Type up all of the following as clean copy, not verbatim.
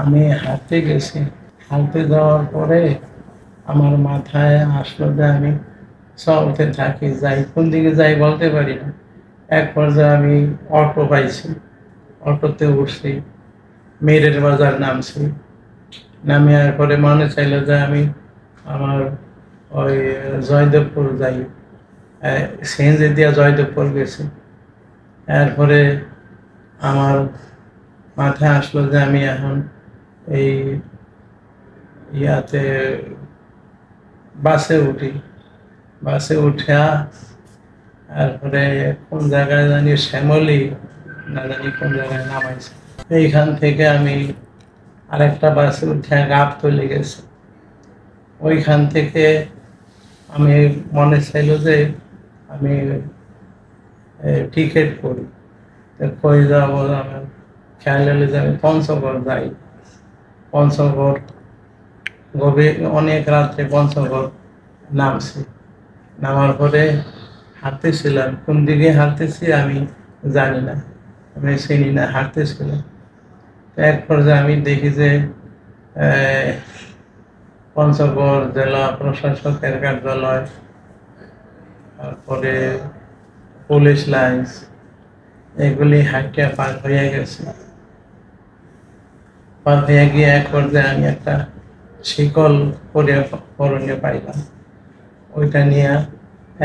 আমি হাঁটতে গেছি। হাঁটতে যাওয়ার পরে আমার মাথায় আসলো যে আমি চলতে থাকি, যাই কোন দিকে যাই বলতে পারি না। এক পর্যায়ে আমি অটো পাইছি, অটোতে উঠছি, মেরের বাজার নামছি। নামিয়ার পরে মনে চাইলো যে আমি আমার ওই জয়দেবপুর যাই, সিএনজি দিয়া জয়দেবপুর গেছি। এরপরে আমার মাথায় আসলো যে আমি এখন এই ইয়াতে বাসে উঠি। বাসে উঠা তারপরে কোন জায়গায় জানি শ্যামলী না জানি কোন জায়গায় নামাইছে। এইখান থেকে আমি আরেকটা বাসে উঠে গাবতলী গেছি। ওইখান থেকে আমি মনে চাইলো যে আমি টিকিট করি, কই যাবো। আমার খেয়াল হলো যে আমি পঞ্চগড় যাই। পঞ্চগড় গভীর অনেক রাত্রে পঞ্চগড় নামছি। নামার পরে হাঁটতেছিলাম, কোন দিকে হাঁটতেছি আমি জানি না, আমি চিনি না, হাঁটতেছিলাম। এক পর্যায়ে আমি দেখি যে পঞ্চগড় জেলা প্রশাসকের কার্যালয়, তারপরে পুলিশ লাইন্স, এগুলি হাঁটিয়া পার হয়ে গেছে। পার হয়ে গিয়ে এক পর্যায়ে আমি একটা শিকল করণীয় পাইলাম। ওইটা নিয়ে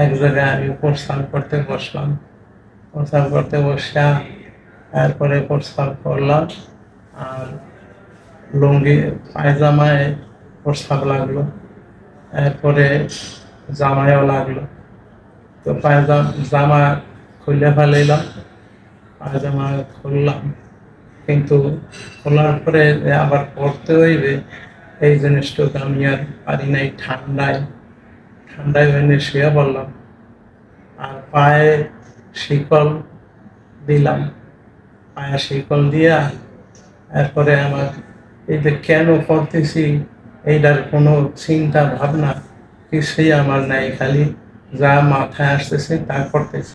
এক জায়গায় আমি প্রস্থান করতে বসলাম। প্রস্থান করতে বসা তারপরে প্রস্থান করলাম, আর লুঙ্গি পায়জামায় প্রস্তাব লাগলো, এরপরে জামায়ও লাগলো। তো জামা খুলে ফেলাইলাম, পায়জামা খুললাম, কিন্তু খোলার পরে আবার পরতে হইবে এই জিনিসটুকু আমি আর পারি নাই। ঠান্ডায় ভেঙে শুয়ে পড়লাম, আর পায়ে শিকল দিলাম। পায়ে শিকল দিয়া এরপরে আমার এই যে কেন করতেছি এইটার কোনো চিন্তা ভাবনা কিছুই আমার নাই, খালি যা মাথায় আসতেছে তা করতেছি।